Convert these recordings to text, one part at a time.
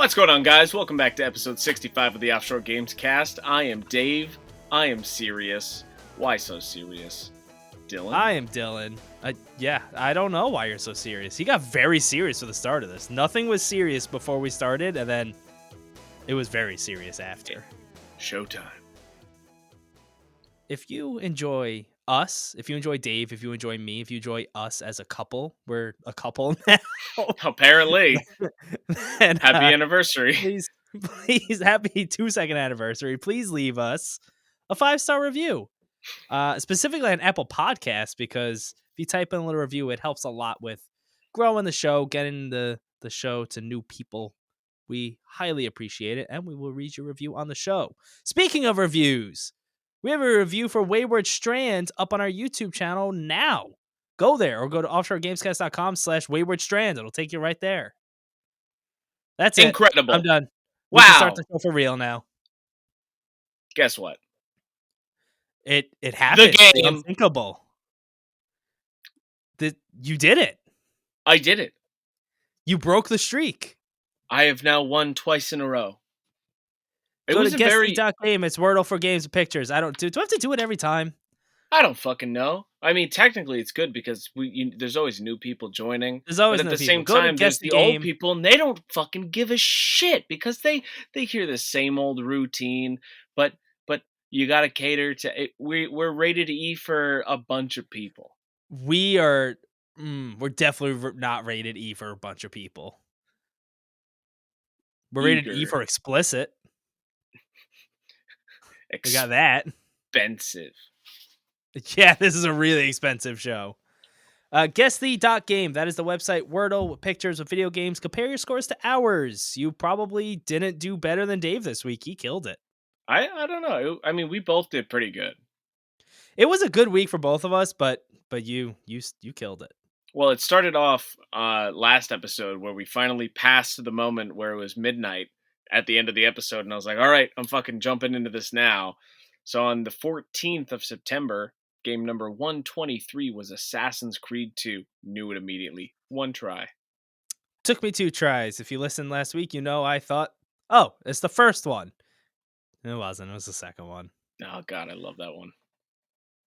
What's going on, guys? Welcome back to episode 65 of the Offshore Gamescast. I am Dave. I am serious. Why so serious? Dylan? I am Dylan. I don't know why you're so serious. He got very serious at the start of this. Nothing was serious before we started, and then it was very serious after. Showtime. If you enjoy us, if you enjoy Dave, if you enjoy me, if you enjoy us as a couple, we're a couple now. Apparently. And, Happy anniversary. Please, happy 2-second anniversary. Please leave us a 5-star review. Specifically on Apple Podcasts, because if you type in a little review, it helps a lot with growing the show, getting the show to new people. We highly appreciate it, and we will read your review on the show. Speaking of reviews, we have a review for Wayward Strand up on our YouTube channel now. Go there or go to offshoregamescast.com/Wayward Strand. It'll take you right there. That's it. Incredible. I'm done. Wow. We can start the show for real now. Guess what? It happened. The game. Unthinkable. You did it. I did it. You broke the streak. I have now won twice in a row. Go to guessthelead.game. It's Wordle for games and pictures. Do I have to do it every time? I don't fucking know. I mean, technically it's good because there's always new people joining. There's always but new at the people. same Go time, to there's guess the the old game. people, and they don't fucking give a shit because they hear the same old routine. But you gotta cater to it. We're rated E for a bunch of people. We're definitely not rated E for a bunch of people. We're rated E for explicit. We got that. Expensive. Yeah, this is a really expensive show. Guessthelead.game. That is the website. Wordle with pictures of video games. Compare your scores to ours. You probably didn't do better than Dave this week. He killed it. I don't know. I mean, we both did pretty good. It was a good week for both of us, but you killed it. Well, it started off last episode where we finally passed the moment where it was midnight at the end of the episode, and I was like, all right, I'm fucking jumping into this now. So on the 14th of September, game number 123 was Assassin's Creed 2. Knew it immediately. One try. Took me 2 tries. If you listened last week, you know I thought, oh, it's the first one. It wasn't. It was the second one. Oh, God, I love that one.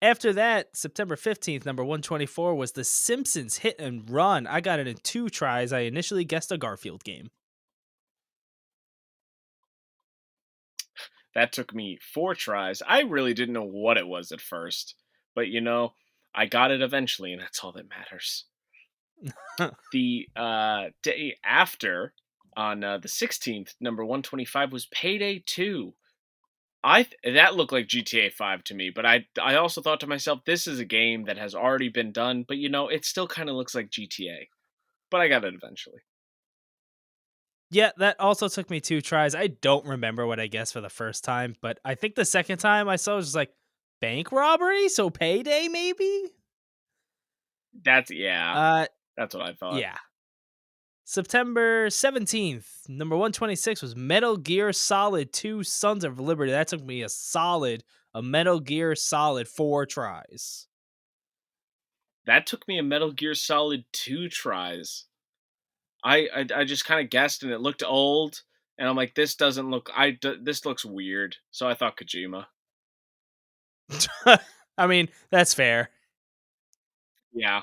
After that, September 15th, number 124, was The Simpsons Hit and Run. I got it in 2 tries. I initially guessed a Garfield game. That took me 4 tries. I really didn't know what it was at first. But, I got it eventually, and that's all that matters. The day after, on the 16th, number 125, was Payday 2. That looked like GTA 5 to me, but I also thought to myself, this is a game that has already been done, but it still kind of looks like GTA. But I got it eventually. Yeah, that also took me 2 tries. I don't remember what I guessed for the first time, but I think the second time I saw it was just like, bank robbery? So Payday, maybe? That's what I thought. Yeah. September 17th, number 126 was Metal Gear Solid 2 Sons of Liberty. That took me a Metal Gear Solid 4 tries. That took me a Metal Gear Solid 2 tries. I just kind of guessed, and it looked old, and I'm like, this doesn't look... this looks weird, so I thought Kojima. I mean, that's fair. Yeah.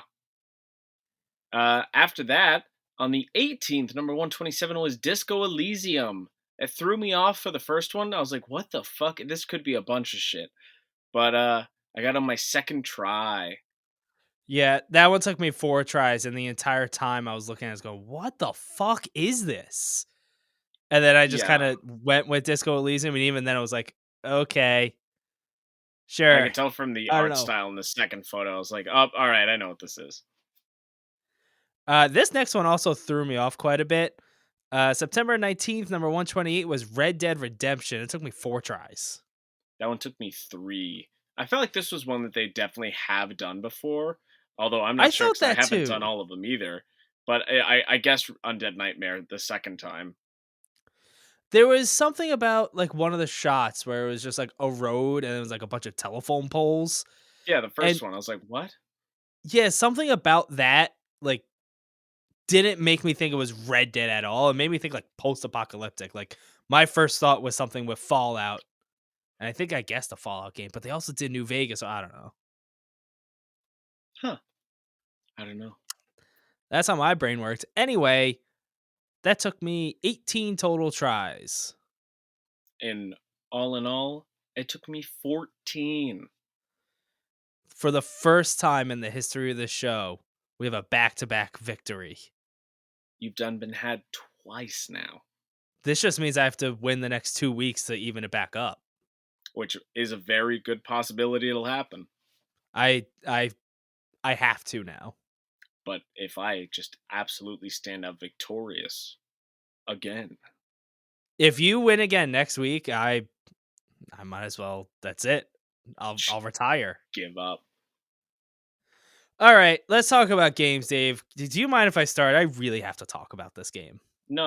After that, on the 18th, number 127 was Disco Elysium. It threw me off for the first one. I was like, what the fuck? This could be a bunch of shit. But I got on my second try. Yeah, that one took me 4 tries, and the entire time I was looking at it, going, what the fuck is this? And then I just kind of went with Disco Elysium, and even then I was like, okay, sure. I could tell from the art style in the second photo. I was like, oh, all right, I know what this is. This next one also threw me off quite a bit. September 19th, number 128 was Red Dead Redemption. It took me 4 tries. That one took me 3. I felt like this was one that they definitely have done before. Although I'm not sure because I haven't done all of them either. But I guess Undead Nightmare the second time. There was something about like one of the shots where it was just like a road and it was like a bunch of telephone poles. Yeah, the first one. I was like, what? Yeah, something about that like didn't make me think it was Red Dead at all. It made me think like post-apocalyptic. Like my first thought was something with Fallout, and I think I guessed a Fallout game, but they also did New Vegas, so I don't know. Huh. I don't know. That's how my brain worked. Anyway, that took me 18 total tries. And all in all, it took me 14. For the first time in the history of the show, we have a back-to-back victory. You've been had twice now. This just means I have to win the next 2 weeks to even it back up. Which is a very good possibility it'll happen. I have to now. But if I just absolutely stand up victorious again. If you win again next week, I might as well. That's it. I'll retire. Give up. All right, let's talk about games, Dave. Do you mind if I start? I really have to talk about this game. No,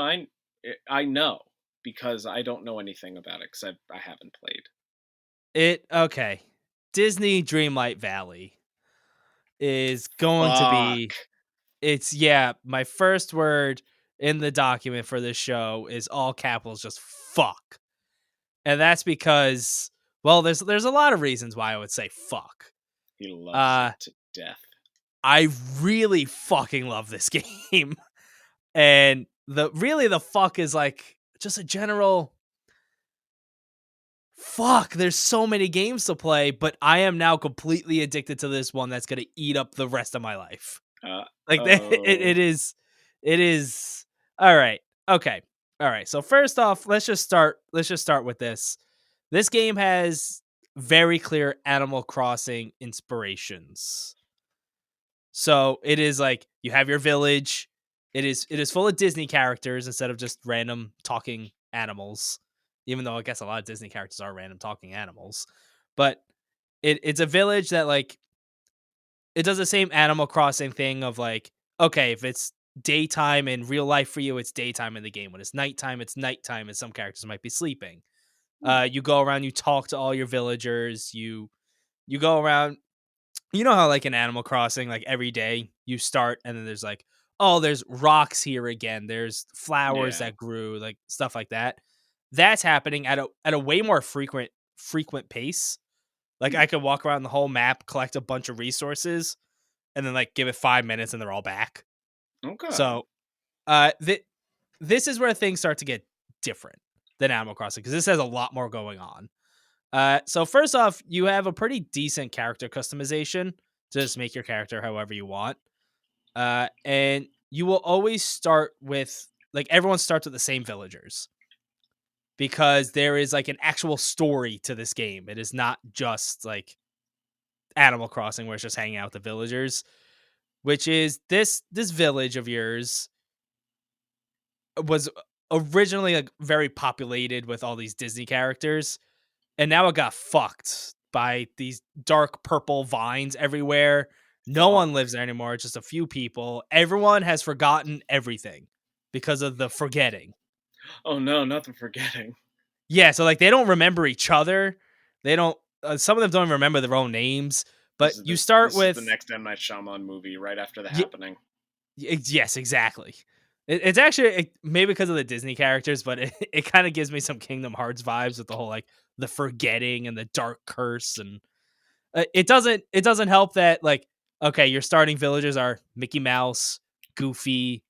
I know because I don't know anything about it because I haven't played. Okay. Disney Dreamlight Valley is going to be. It's my first word in the document for this show is all capitals, just fuck. And that's because, well, there's a lot of reasons why I would say fuck. He loves it to death. I really fucking love this game. And the fuck is like just a general fuck. There's so many games to play, but I am now completely addicted to this one that's going to eat up the rest of my life. It is all right. Okay. All right. So first off, let's just start with this. This game has very clear Animal Crossing inspirations. So it is like you have your village. It is full of Disney characters instead of just random talking animals. Even though I guess a lot of Disney characters are random talking animals, but it's a village that like it does the same Animal Crossing thing of like, okay, if it's daytime in real life for you, it's daytime in the game. When it's nighttime, and some characters might be sleeping. You go around, you talk to all your villagers, you go around. You know how like in Animal Crossing, like every day you start and then there's like, oh, there's rocks here again. There's flowers that grew, like stuff like that. That's happening at a way more frequent pace. Like I could walk around the whole map, collect a bunch of resources, and then like give it 5 minutes and they're all back. Okay. So, this is where things start to get different than Animal Crossing because this has a lot more going on. So first off, you have a pretty decent character customization to just make your character however you want. And you will always start with like everyone starts with the same villagers because there is like an actual story to this game. It is not just like Animal Crossing where it's just hanging out with the villagers, which is this village of yours was originally like very populated with all these Disney characters. And now it got fucked by these dark purple vines everywhere. No one lives there anymore. It's just a few people. Everyone has forgotten everything because of the forgetting. Oh no, not the forgetting. Yeah, so like they don't remember each other. They don't. Some of them don't even remember their own names. But you start with the next M. Night Shyamalan movie right after the happening. Yes, exactly. It's actually maybe because of the Disney characters, but it kind of gives me some Kingdom Hearts vibes with the whole like the forgetting and the dark curse, and it doesn't help that like okay, your starting villagers are Mickey Mouse, Goofy,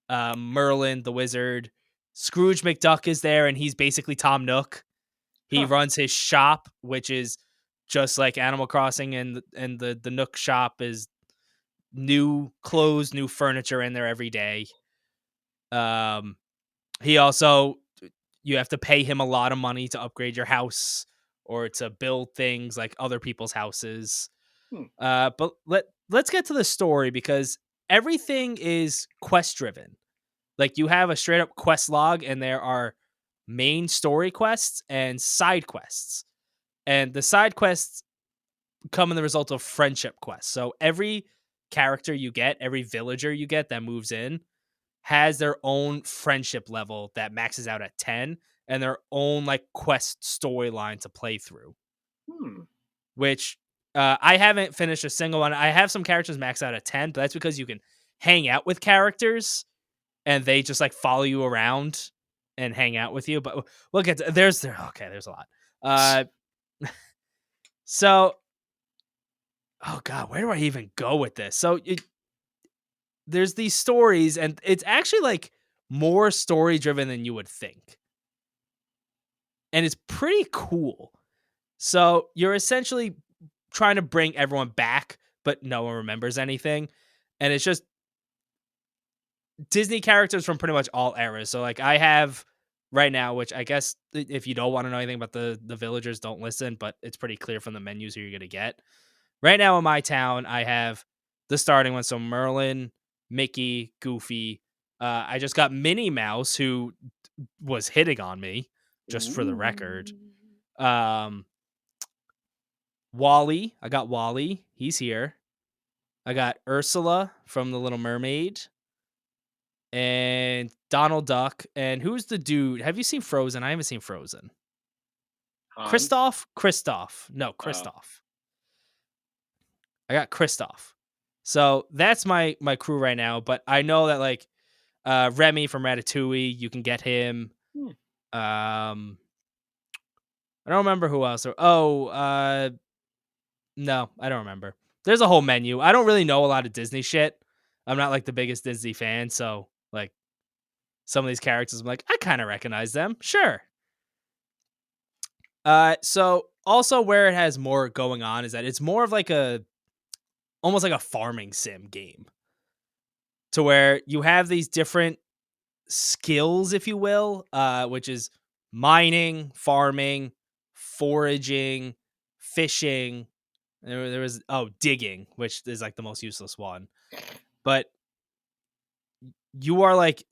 Merlin the Wizard, Scrooge McDuck is there, and he's basically Tom Nook. He runs his shop, which is just like Animal Crossing, and the Nook shop is new clothes, new furniture in there every day. He also, you have to pay him a lot of money to upgrade your house or to build things like other people's houses. But let's get to the story because everything is quest driven. Like you have a straight up quest log and there are main story quests and side quests. And the side quests come in the result of friendship quests. So every character you get, every villager you get that moves in has their own friendship level that maxes out at 10 and their own like quest storyline to play through. Which I haven't finished a single one. I have some characters max out at 10, but that's because you can hang out with characters and they just like follow you around and hang out with you. But we'll get to, there's a lot. So, oh god, where do I even go with this? So there's these stories, and it's actually like more story driven than you would think, and it's pretty cool. So you're essentially trying to bring everyone back, but no one remembers anything, and it's just Disney characters from pretty much all eras. So like I have right now, which I guess if you don't want to know anything about the villagers, don't listen, but it's pretty clear from the menus who you're gonna get. Right now in my town, I have the starting one. So Merlin, Mickey, Goofy. I just got Minnie Mouse, who was hitting on me, just for the record. Um, Wally. I got Wally. He's here. I got Ursula from The Little Mermaid. And Donald Duck. And who's the dude? Have you seen Frozen? I haven't seen Frozen. Hans? Kristoff. No, Oh. Kristoff. I got Kristoff. So that's my crew right now. But I know that like Remy from Ratatouille, you can get him. I don't remember who else. No, I don't remember. There's a whole menu. I don't really know a lot of Disney shit. I'm not like the biggest Disney fan, so like some of these characters, I'm like, I kind of recognize them. Sure. So also where it has more going on is that it's more of like almost like a farming sim game, to where you have these different skills, if you will, which is mining, farming, foraging, fishing. There was digging, which is like the most useless one. But you are like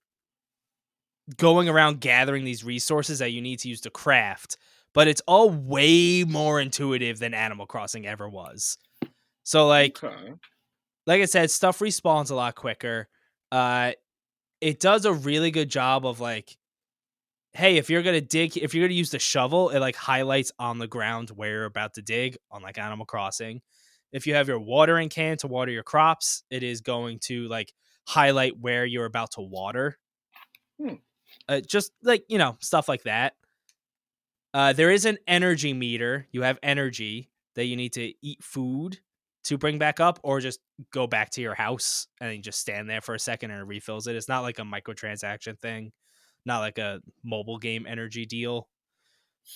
going around gathering these resources that you need to use to craft, but it's all way more intuitive than Animal Crossing ever was. So like I said, stuff respawns a lot quicker. It does a really good job of like, hey, if you're gonna use the shovel, it like highlights on the ground where you're about to dig, unlike Animal Crossing. If you have your watering can to water your crops, it is going to like highlight where you're about to water. Just like, stuff like that. There is an energy meter. You have energy that you need to eat food to bring back up, or just go back to your house and then just stand there for a second and it refills it. It's not like a microtransaction thing, not like a mobile game energy deal.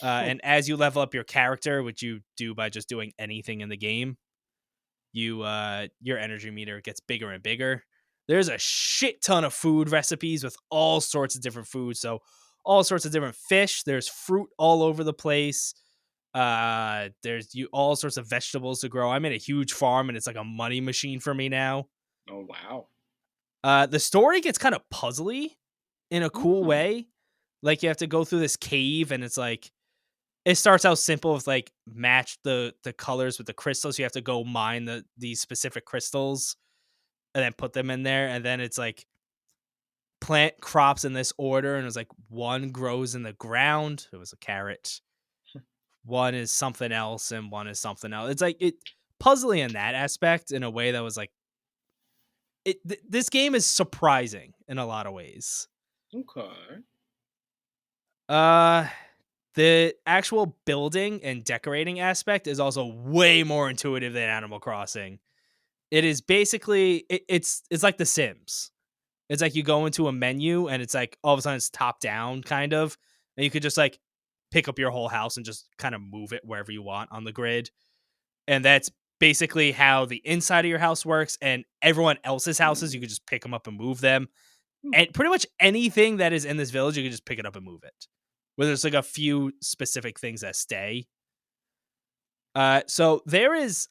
And as you level up your character, which you do by just doing anything in the game, your energy meter gets bigger and bigger. There's a shit ton of food recipes with all sorts of different foods. So all sorts of different fish. There's fruit all over the place. There's all sorts of vegetables to grow. I'm in a huge farm, and it's like a money machine for me now. Oh wow. The story gets kind of puzzly in a cool way. Like you have to go through this cave, and it's like it starts out simple with like match the colors with the crystals. You have to go mine these specific crystals and then put them in there, and then it's like plant crops in this order, and it was like one grows in the ground. It was a carrot. One is something else, and one is something else. It's like puzzling in that aspect in a way that was like this game is surprising in a lot of ways. Okay. The actual building and decorating aspect is also way more intuitive than Animal Crossing. It is basically it's like The Sims. It's like you go into a menu and it's like all of a sudden it's top down kind of, and you could just like pick up your whole house and just kind of move it wherever you want on the grid. And that's basically how the inside of your house works, and everyone else's houses, you could just pick them up and move them. And pretty much anything that is in this village, you can just pick it up and move it. Where there's like a few specific things that stay. So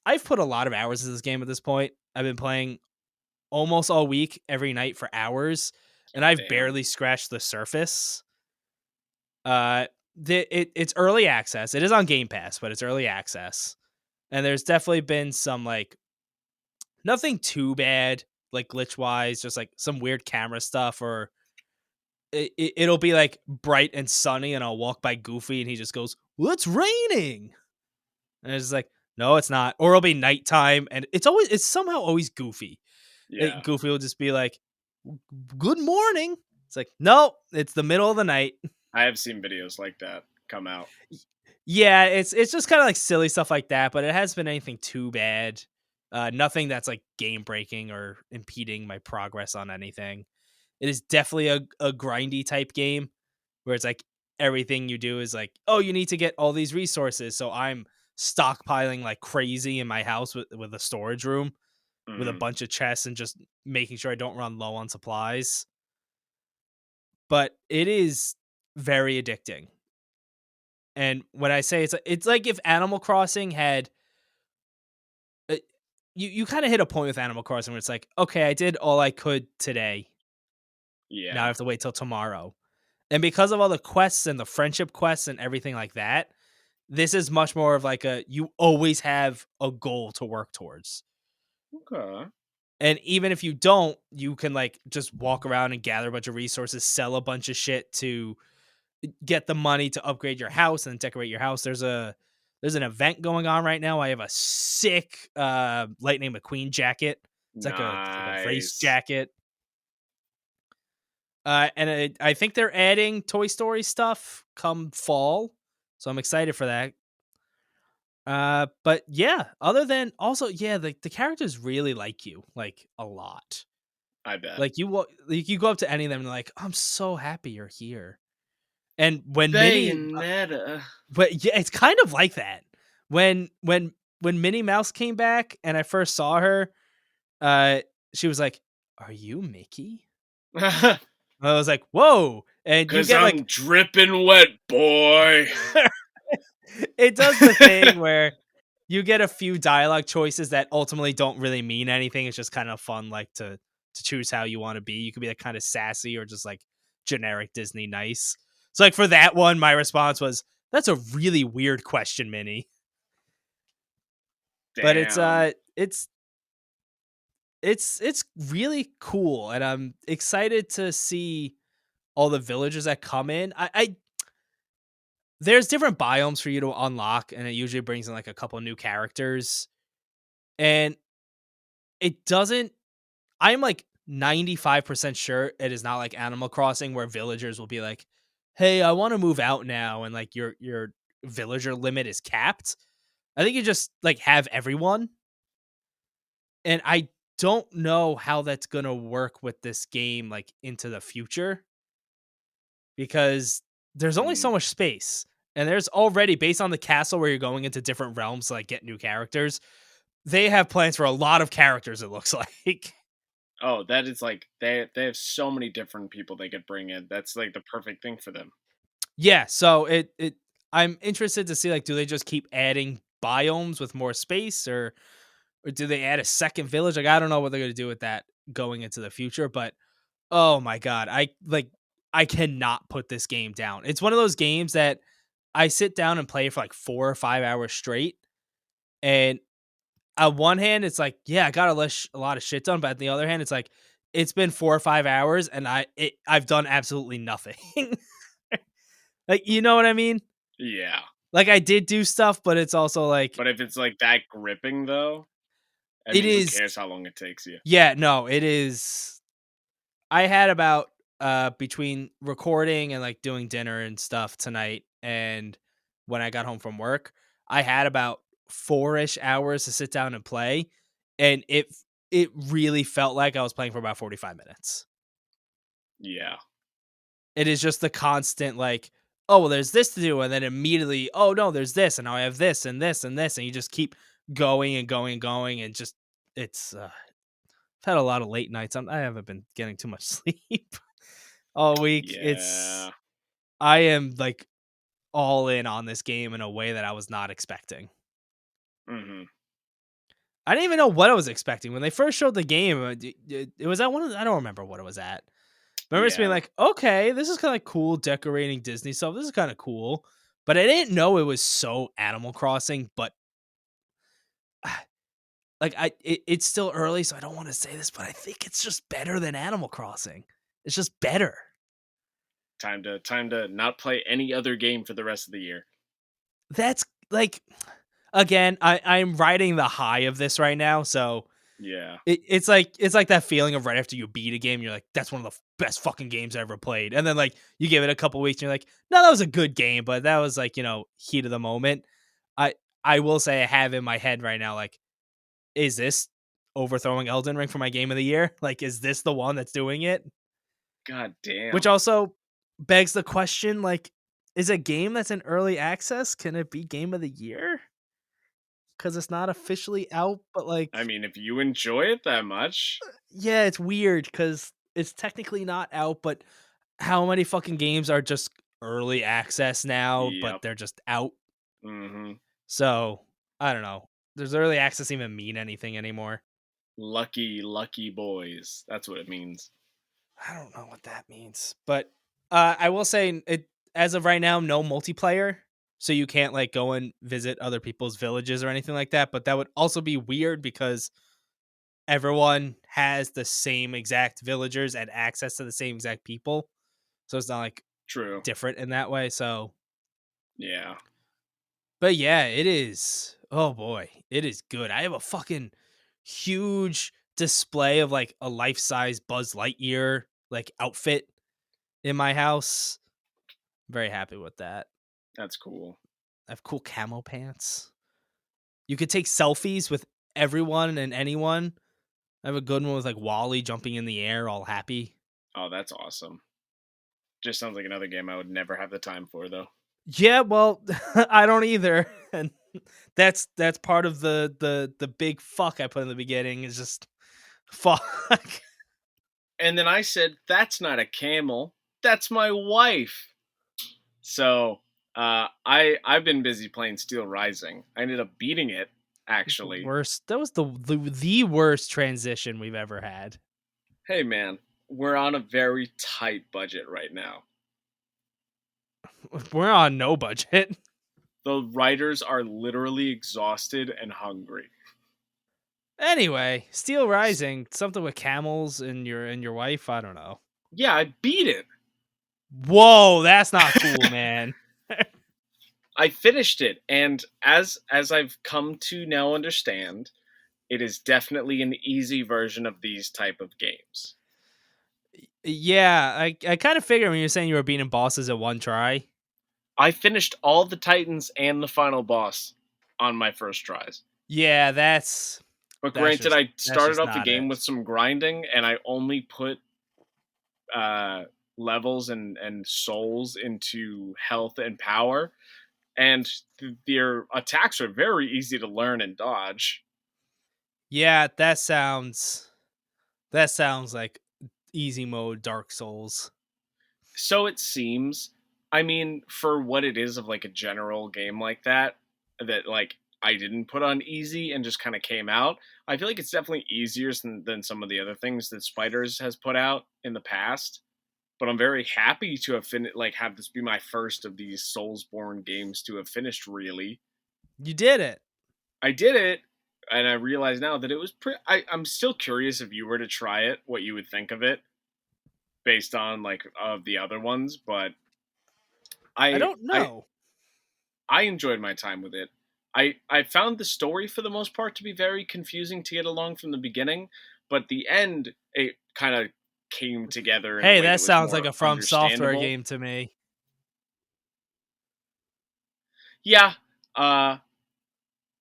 I've put a lot of hours in this game at this point. I've been playing almost all week, every night for hours, and I've barely scratched the surface. It's early access. It is on Game Pass, but it's early access. And there's definitely been some like nothing too bad, like glitch wise, just like some weird camera stuff, or it'll be like bright and sunny, and I'll walk by Goofy and he just goes, "Well, it's raining," and it's like, no, it's not. Or it'll be nighttime, and it's somehow always Goofy. Yeah. Goofy will just be like, "Good morning." It's like, no, it's the middle of the night. I have seen videos like that come out. Yeah, it's just kind of like silly stuff like that, but it hasn't been anything too bad. Nothing that's like game breaking or impeding my progress on anything. It is definitely a grindy type game where it's like everything you do is like, oh, you need to get all these resources. So I'm stockpiling like crazy in my house with a storage room with a Mhm. bunch of chests and just making sure I don't run low on supplies. But it is very addicting. And when I say it's like if Animal Crossing had uh, you kind of hit a point with Animal Crossing where it's like, okay, I did all I could today. Now I Yeah. have to wait till tomorrow. And because of all the quests and the friendship quests and everything like that, this is much more of like you always have a goal to work towards. Okay. And even if you don't, you can like just walk around and gather a bunch of resources, sell a bunch of shit to get the money to upgrade your house and decorate your house. There's an event going on right now. I have a sick Lightning McQueen jacket. It's like a race Nice. jacket. I think they're adding Toy Story stuff come fall, so I'm excited for that. But yeah, other than also, yeah, the characters really like you, like, a lot. I bet. Like, you go up to any of them and they're like, "I'm so happy you're here." And when Minnie Bayonetta. but yeah, it's kind of like that. When when when Minnie Mouse came back and I first saw her, uh, she was like, "Are you Mickey?" I was like, "Whoa." And you 'Cause get, I'm like dripping wet, boy. it does the thing where you get a few dialogue choices that ultimately don't really mean anything. It's just kind of fun, like to choose how you want to be. You could be like kind of sassy or just like generic Disney nice. So like for that one, my response was, "That's a really weird question, Minnie." But Damn. it's really cool, and I'm excited to see all the villagers that come in. I there's different biomes for you to unlock, and it usually brings in like a couple new characters. And it doesn't I'm like 95% sure it is not like Animal Crossing where villagers will be like, "Hey, I want to move out now," and like your villager limit is capped. I think you just like have everyone, and I don't know how that's going to work with this game like into the future because there's only Mm. so much space. And there's already based on the castle where you're going into different realms to like get new characters. They have plans for a lot of characters, it looks like. Oh, that is like they have so many different people they could bring in. That's like the perfect thing for them. Yeah, so it I'm interested to see like do they just keep adding biomes with more space or do they add a second village? Like I don't know what they're going to do with that going into the future, but oh my god, I cannot put this game down. It's one of those games that I sit down and play for like 4 or 5 hours straight. And on one hand it's like, yeah, I got a lot of shit done, but on the other hand it's like it's been 4 or 5 hours and I've done absolutely nothing. Like, you know what I mean? Yeah. Like, I did do stuff, but it's also like But if it's like that gripping though, I it mean, who is cares how long it takes you? yeah, no, it is I had about, between recording and, like, doing dinner and stuff tonight and when I got home from work, I had about 4-ish hours to sit down and play, and it really felt like I was playing for about 45 minutes. Yeah. It is just the constant, like, "Oh, well, there's this to do," and then immediately, "Oh, no, there's this, and now I have this and this and this," and you just keep going and going and going, and just it's, I've had a lot of late nights. I haven't been getting too much sleep all week. Yeah. I am like all in on this game in a way that I was not expecting. Mhm. I didn't even know what I was expecting when they first showed the game. It was at one of I don't remember what it was at. I remember just being Yeah. like, okay, this is kind of cool decorating Disney stuff. This is kind of cool. But I didn't know it was so Animal Crossing. But like it's still early, so I don't want to say this, but I think it's just better than Animal Crossing. It's just better. Time to not play any other game for the rest of the year. That's like again, I'm riding the high of this right now, so Yeah. It's like that feeling of right after you beat a game, you're like, that's one of the best fucking games I ever played. And then like you give it a couple weeks and you're like, no, that was a good game, but that was like, heat of the moment. I I will say I have in my head right now, like, is this overthrowing Elden Ring for my game of the year? Like, is this the one that's doing it? God Which damn. also begs the question, like, is a game that's in early access, can it be game of the year? Because it's not officially out, but I like, mean, if you enjoy it that much, yeah, it's weird because it's technically not out, but how many fucking games are just early access now, but yep. they're just out? Mm-hmm. So I don't know. Does early access even mean anything anymore? Lucky, lucky boys. That's what it means. I don't know what that means, but I will say it as of right now, no multiplayer, so you can't like go and visit other people's villages or anything like that. But that would also be weird because everyone has the same exact villagers and access to the same exact people, so it's not like True. different in that way. So, Yeah. but yeah, it is. Oh boy, it is good. I have a fucking huge display of like a life size Buzz Lightyear like outfit in my house. Very happy with that. That's cool. I have cool camo pants. You could take selfies with everyone and anyone. I have a good one with like Wally jumping in the air, all happy. Oh, that's awesome. Just sounds like another game I would never have the time for, though. Yeah, well, I don't either, and that's part of the big fuck I put in the beginning is just fuck. And then I said, "That's not a camel. That's my wife." So I've been busy playing Steel Rising. I ended up beating it, actually. Worst. That was the worst transition we've ever had. Hey man, we're on a very tight budget right now. We're on no budget. The writers are literally exhausted and hungry. Anyway, Steel Rising, something with camels and your wife. I don't know. Yeah, I beat it. Whoa, that's not cool, man. I finished it, and as I've come to now understand, it is definitely an easy version of these type of games. Yeah, I kind of figured when you were saying you were beating bosses at one try. I finished all the Titans and the final boss on my first tries. Yeah, that's But that's granted, just I that's started just off the not it. game with some grinding, and I only put uh, levels and souls into health and power, and their attacks are very easy to learn and dodge. Yeah, that sounds like easy mode Dark Souls. So it seems. I mean, for what it is of like a general game like that like I didn't put on easy and just kind of came out. I feel like it's definitely easier than some of the other things that Spiders has put out in the past. But I'm very happy to have like have this be my first of these Soulsborne games to have finished. Really, You did it. I did it, and I realize now that it was pretty. I'm still curious if you were to try it, what you would think of it based on like of the other ones. But I I don't I know. I enjoyed my time with it. I found the story for the most part to be very confusing to get along from the beginning, but the end it kind of came together in a Hey, way that that was sounds like more a From Software understandable. game to me. Yeah, uh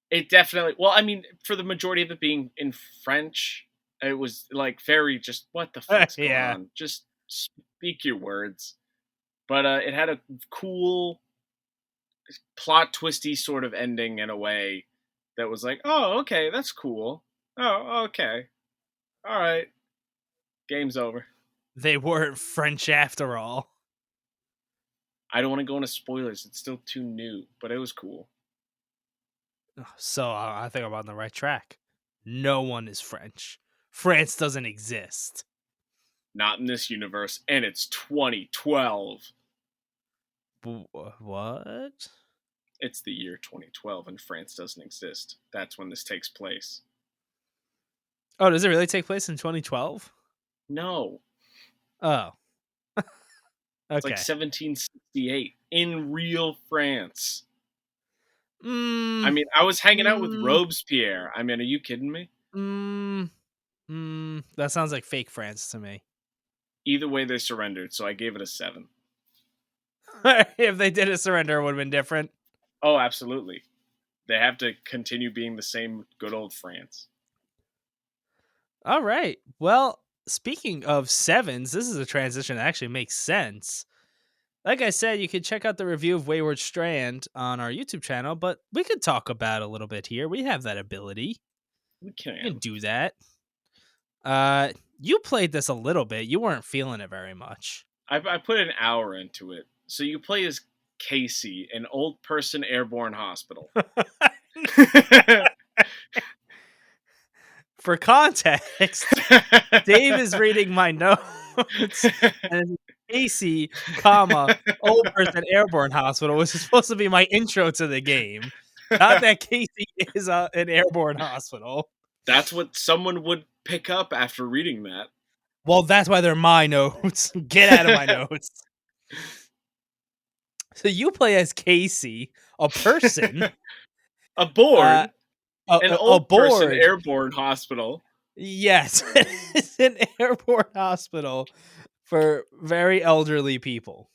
it definitely. Well, I mean, for the majority of it being in French, it was like very just what the fuck's going Yeah. on? Just speak your words. But it had a cool plot twisty sort of ending in a way that was like, oh, okay, that's cool. Oh, okay, all right, game's over. They weren't French after all. I don't want to go into spoilers; it's still too new, but it was cool. So I think I'm on the right track. No one is French. France doesn't exist. Not in this universe, and it's 2012. What? It's the year 2012, and France doesn't exist. That's when this takes place. Oh, does it really take place in 2012? No, Oh, it's like okay. 1768 in real France. I Mm, mean, I was hanging out with mm, Robespierre. I mean, are you kidding me? That sounds like fake France to me. Either way, they surrendered, so I gave it a 7. If they did a surrender, it would have been different. Oh, absolutely. They have to continue being the same good old France. All right. Well, speaking of sevens, this is a transition that actually makes sense. Like I said, you can check out the review of Wayward Strand on our YouTube channel, but we could talk about it a little bit here. We have that ability. We We can can. do that. You played this a little bit. You weren't feeling it very much. I put an hour into it. So you play as Casey, an old person airborne hospital. For context, Dave is reading my notes, and it's Casey, comma, old person airborne hospital, which is supposed to be my intro to the game. Not that Casey is an airborne hospital. That's what someone would pick up after reading that. Well, that's why they're my notes. Get out of my notes. So you play as Casey, a person, aboard an old person aboard. airborne hospital. Yes, it's an airborne hospital for very elderly people.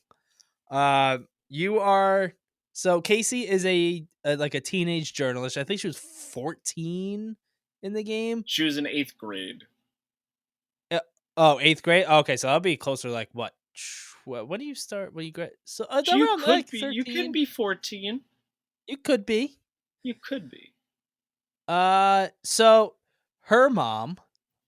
You are so Casey is a like a teenage journalist. I think she was 14 in the game. She was in 8th grade. Oh, 8th grade. Okay, so I'll be closer. To like what? When do you start? When you grad? So You around could like be. 13. You could be 14. You could be. You could be. So her mom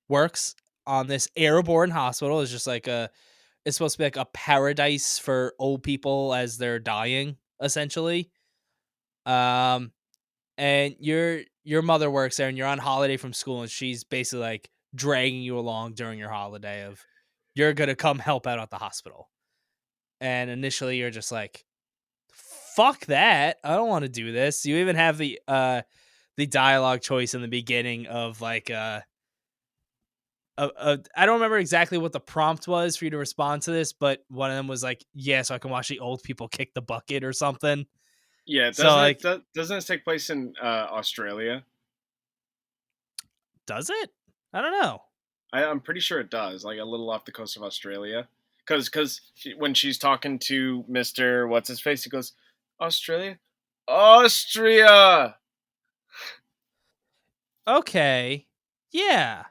works on this airborne hospital. It's just like it's supposed to be like a paradise for old people as they're dying, essentially. And your mother works there, and you're on holiday from school, and she's basically like dragging you along during your holiday of you're gonna come help out at the hospital. And initially, you're just like, "Fuck that! I don't want to do this." You even have the dialogue choice in the beginning of like I don't remember exactly what the prompt was for you to respond to this, but one of them was like, "Yeah, so I can watch the old people kick the bucket" or something. Yeah, doesn't it take place in Australia? Does it? I don't know. I'm pretty sure it does. Like a little off the coast of Australia, because when she's talking to Mister What's his face, he goes, "Australia, Austria." Okay, yeah.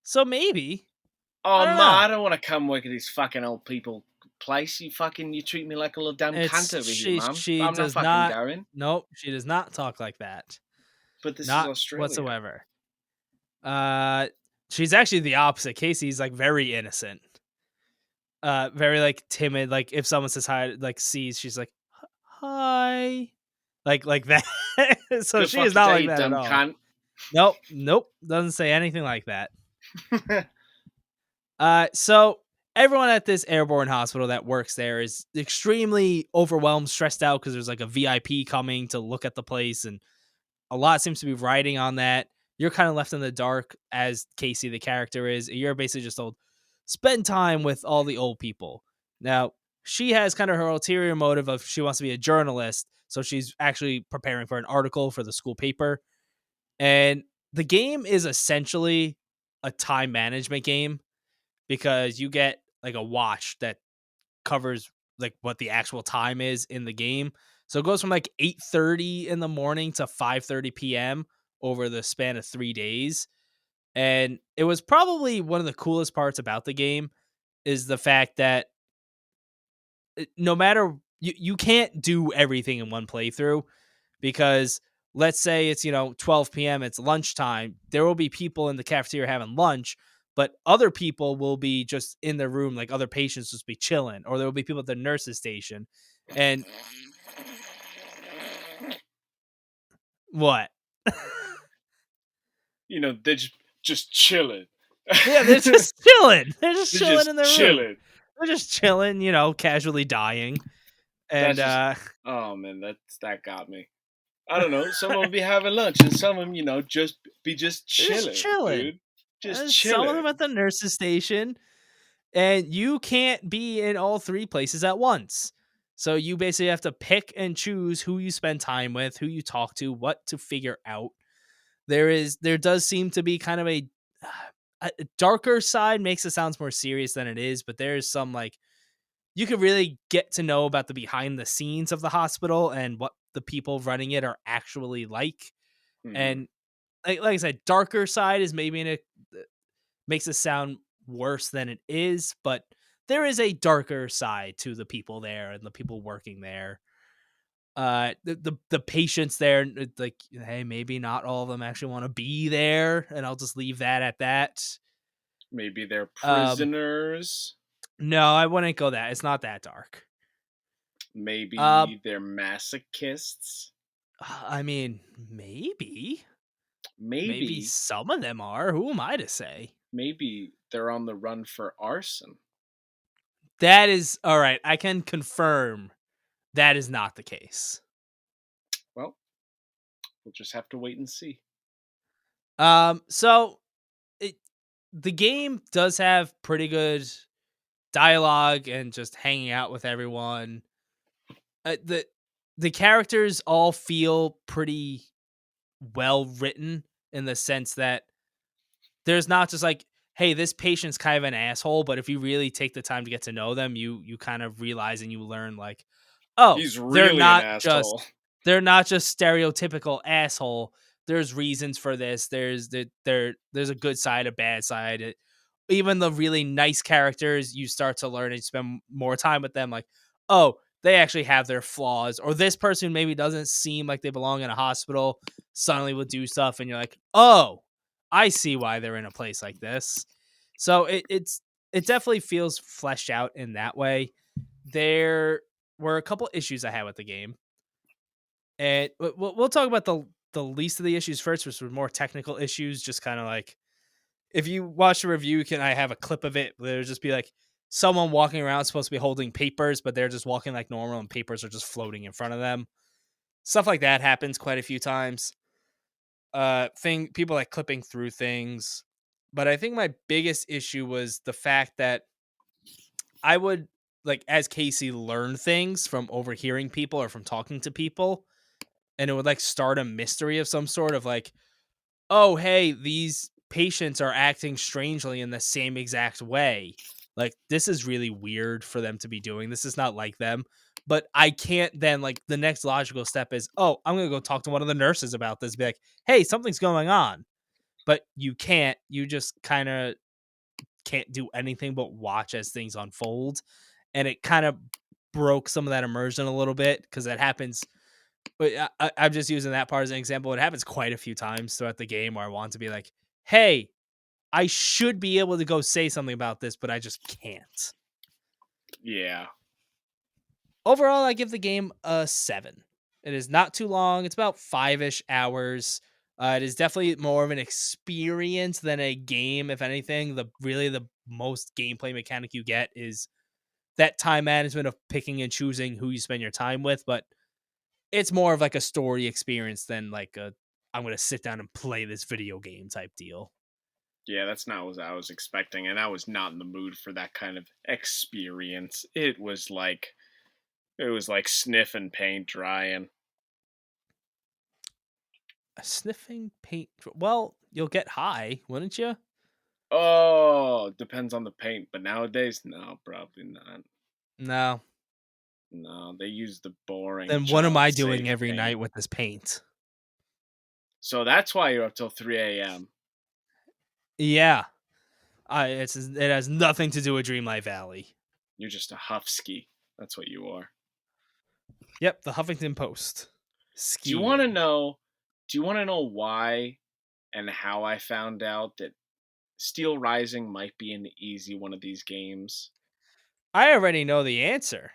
So maybe. Oh, I don't want to come work at this fucking old people place. You treat me like a little damn cunt over here, mum. She I'm does not not. fucking going. Nope, she does not talk like that. But this Not is Australia whatsoever. She's actually the opposite. Casey's like very innocent. Very like timid. Like if someone says hi, like sees, she's like, "Hi," like that. So Good she is fucking not day, like you that at dumb all. cunt. Nope. Doesn't say anything like that. So everyone at this airborne hospital that works there is extremely overwhelmed, stressed out because there's like a VIP coming to look at the place, and a lot seems to be riding on that. You're kind of left in the dark as Casey, the character, is. You're basically just told, spend time with all the old people. Now, she has kind of her ulterior motive of she wants to be a journalist, so she's actually preparing for an article for the school paper. And the game is essentially a time management game because you get like a watch that covers like what the actual time is in the game. So it goes from like 8:30 in the morning to 5:30 p.m. over the span of 3 days. And it was probably one of the coolest parts about the game is the fact that no matter you can't do everything in one playthrough because let's say it's 12 p.m. it's lunchtime, there will be people in the cafeteria having lunch, but other people will be just in their room, like other patients just be chilling, or there will be people at the nurse's station. And what? They're just chilling. Yeah, they're just chilling. They're just They're chilling just in their chilling. room. They're just chilling, casually dying. And oh man, that got me. I don't know. Some will be having lunch, and some of them, just chilling. Just chilling. Dude. Just Some of chilling. them at the nurse's station, and you can't be in all three places at once. So you basically have to pick and choose who you spend time with, who you talk to, what to figure out. There does seem to be kind of a darker side makes it sounds more serious than it is, but there's some like you could really get to know about the behind the scenes of the hospital and what the people running it are actually like. Hmm. And like I said, darker side is maybe in a makes it sound worse than it is, but there is a darker side to the people there and the people working there. The patients there, like, hey, maybe not all of them actually want to be there, and I'll just leave that at that. Maybe they're Um, prisoners. no, I wouldn't go that. It's not that dark. Um, Maybe they're masochists. I mean, maybe Maybe, some of them are. Who am I to say? maybe they're on the run for arson. That is all right. I can confirm that is not the case. Well, we'll just have to wait and see. So it the game does have pretty good dialogue and just hanging out with everyone. The characters all feel pretty well written in the sense that there's not just like, hey, this patient's kind of an asshole, but if you really take the time to get to know them, you kind of realize and you learn like, oh, He's really an asshole. they're not just stereotypical asshole. There's reasons for this. There's a good side, a bad side. Even the really nice characters, you start to learn and spend more time with them. Like, oh, they actually have their flaws, or this person maybe doesn't seem like they belong in a hospital. Suddenly will do stuff, and you're like, oh, I see why they're in a place like this. So it definitely feels fleshed out in that way. There were a couple issues I had with the game, and we'll talk about the least of the issues first, which were more technical issues. Just kind of like if you watch the review, can I have a clip of it? There'll just be like someone walking around supposed to be holding papers, but they're just walking like normal, and papers are just floating in front of them. Stuff like that happens quite a few times. People like clipping through things, but I think my biggest issue was the fact that I would like as Casey learn things from overhearing people or from talking to people, and it would like start a mystery of some sort of like, oh, hey, these patients are acting strangely in the same exact way. Like, this is really weird for them to be doing. This is not like them. But I can't then, like, the next logical step is, oh, I'm going to go talk to one of the nurses about this. Be like, hey, something's going on. But you can't. You just kind of can't do anything but watch as things unfold. And it kind of broke some of that immersion a little bit because that happens. But I'm just using that part as an example. It happens quite a few times throughout the game where I want to be like, hey, I should be able to go say something about this, but I just can't. Yeah. Overall, I give the game a 7. It is not too long. It's about 5-ish hours. It is definitely more of an experience than a game. If anything, the most gameplay mechanic you get is that time management of picking and choosing who you spend your time with. But it's more of like a story experience than like a I'm going to sit down and play this video game type deal. Yeah, that's not what I was expecting, and I was not in the mood for that kind of experience. It was like sniffing paint drying. A sniffing paint. Well, you'll get high, wouldn't you? Oh, depends on the paint, but nowadays, no, probably not. No. No, they use the boring Then what am I doing child-safe every paint. night with this paint? So that's why you're up till 3 a.m. Yeah. It has nothing to do with Dreamlight Valley. You're just a huffski. That's what you are. Yep, the Huffington Post. Do you want to Skiing. know? Do you want to know why and how I found out that Steel Rising might be an easy one of these games? I already know the answer.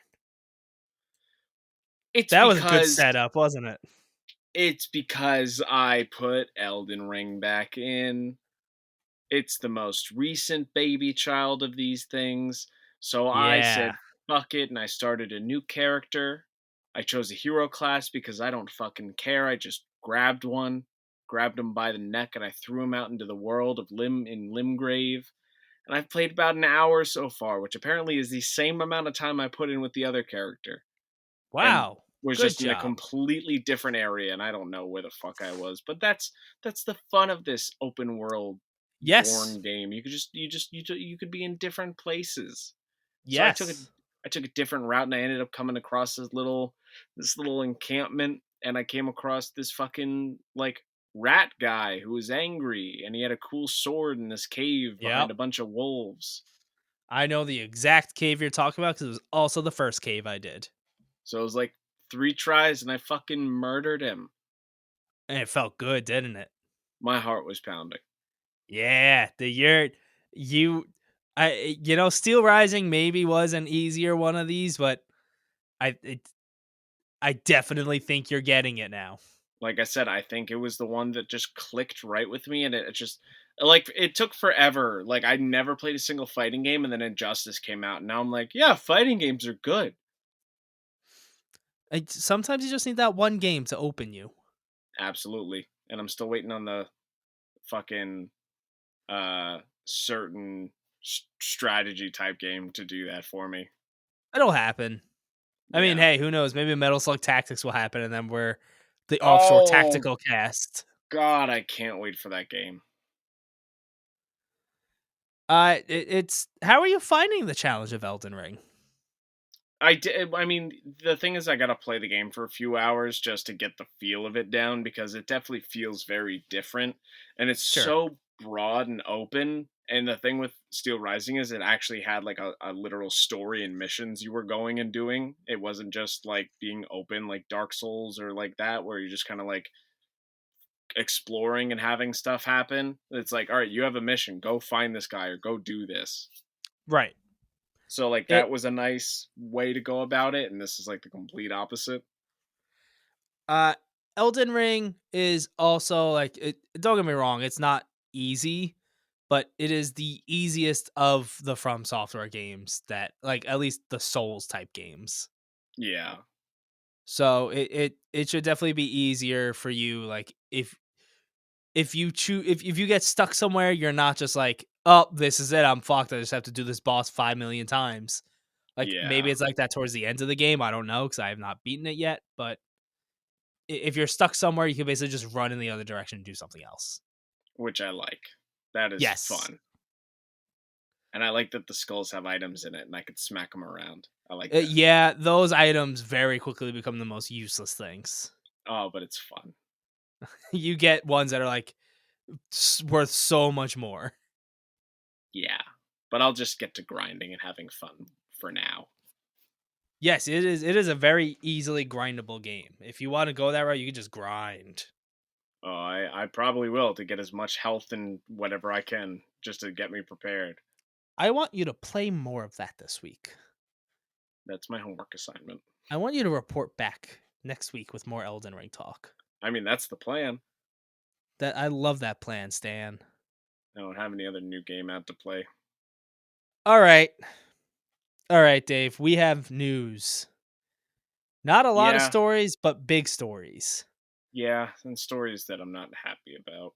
It's That was a good because setup, wasn't it? it's because I put Elden Ring back in. It's the most recent baby child of these things. So I Yeah. said, fuck it, and I started a new character. I chose a hero class because I don't fucking care. I just grabbed one, grabbed him by the neck, and I threw him out into the world of Limgrave. And I've played about an hour so far, which apparently is the same amount of time I put in with the other character. And Wow. was Good just in a job. completely different area, and I don't know where the fuck I was. But that's the fun of this open world Yes. born game. You could be in different places. So Yes. I took a different route, and I ended up coming across this little encampment, and I came across this fucking like rat guy who was angry, and he had a cool sword in this cave behind Yep. a bunch of wolves. I know the exact cave you're talking about because it was also the first cave I did. So it was like 3 tries, and I fucking murdered him. And it felt good, didn't it? My heart was pounding. Yeah, Steel Rising maybe was an easier one of these, but I it, I definitely think you're getting it now. Like I said, I think it was the one that just clicked right with me, and it just like it took forever. Like I never played a single fighting game, and then Injustice came out, and now I'm like, yeah, fighting games are good. Sometimes you just need that one game to open you. Absolutely. And I'm still waiting on the fucking certain strategy type game to do that for me. It'll happen. I mean, Yeah. hey, who knows? Maybe Metal Slug Tactics will happen, and then we're the offshore Oh tactical cast. god, I can't wait for that game. It's how are you finding the challenge of Elden Ring? I mean, the thing is, I gotta play the game for a few hours just to get the feel of it down because it definitely feels very different, and it's Sure. so broad and open. And the thing with Steel Rising is it actually had like a literal story and missions you were going and doing. It wasn't just like being open like Dark Souls or like that, where you're just kind of like exploring and having stuff happen. It's like, all right, you have a mission, go find this guy or go do this. Right. So like It that was a nice way to go about it, and this is like the complete opposite. uh Elden Ring is also don't get me wrong, it's not easy, but it is the easiest of the From Software games that like at least the Souls type games. Yeah, So it should definitely be easier for you like if you choose if you get stuck somewhere, you're not just like, "Oh, this is it. I'm fucked. I just have to do this boss 5 million times." Like maybe yeah, it's like that towards the end of the game. I don't know because I have not beaten it yet. But if you're stuck somewhere, you can basically just run in the other direction and do something else. which I like. That is Yes, fun, and I like that the skulls have items in it, and I could smack them around. I like that. yeah, those items very quickly become the most useless things. Oh, but it's fun. You get ones that are like worth so much more. Yeah, but I'll just get to grinding and having fun for now. Yes, it is. It is a very easily grindable game. If you want to go that route, you can just grind. Oh, I probably will to get as much health and whatever I can just to get me prepared. I want you to play more of that this week. That's my homework assignment. I want you to report back next week with more Elden Ring talk. I mean, that's the plan. That I love that plan, Stan. I don't have any other new game out to play. All right. All right, Dave. We have news. Not a lot of Yeah, stories, but big stories. yeah, and stories that I'm not happy about.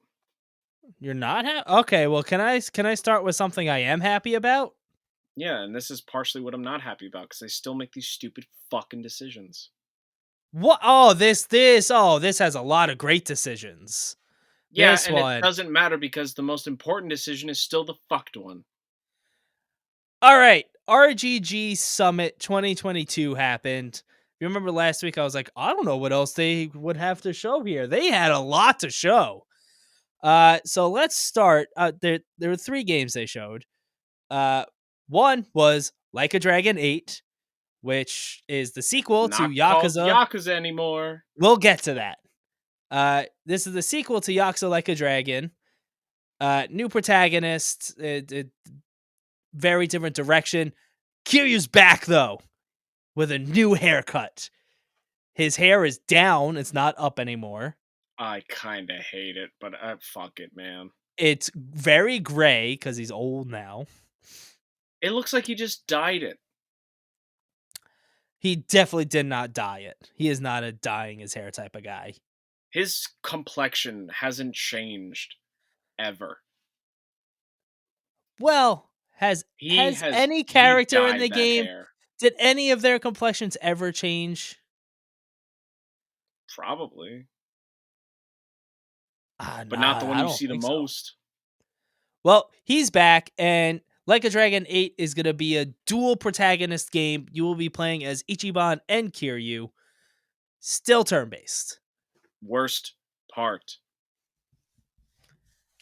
You're not okay, well, can I start with something I am happy about? Yeah, and this is partially what I'm not happy about because they still make these stupid fucking decisions. What? Oh, this has a lot of great decisions. Yeah, This and it one. doesn't matter because the most important decision is still the fucked one. All right. RGG Summit 2022 happened. You remember last week I was like, I don't know what else they would have to show here. They had a lot to show. So let's start. There were 3 games they showed. One was Like a Dragon 8, which is the sequel to Not called Yakuza. Yakuza anymore. We'll get to that. This is the sequel to Yakuza Like a Dragon. New protagonist, very different direction. Kiryu's back though with a new haircut. His hair is down; it's not up anymore. I kind of hate it, but fuck it, man. It's very gray because he's old now. It looks like he just dyed it. He definitely did not dye it. He is not a dyeing his hair type of guy. His complexion hasn't changed ever. Well, has any He character in dyed the that game, hair. did any of their complexions ever change? Probably. But not Nah, the one I you don't see the think so. most. Well, he's back, and Like a Dragon 8 is going to be a dual protagonist game. You will be playing as Ichiban and Kiryu, still turn based. Worst part.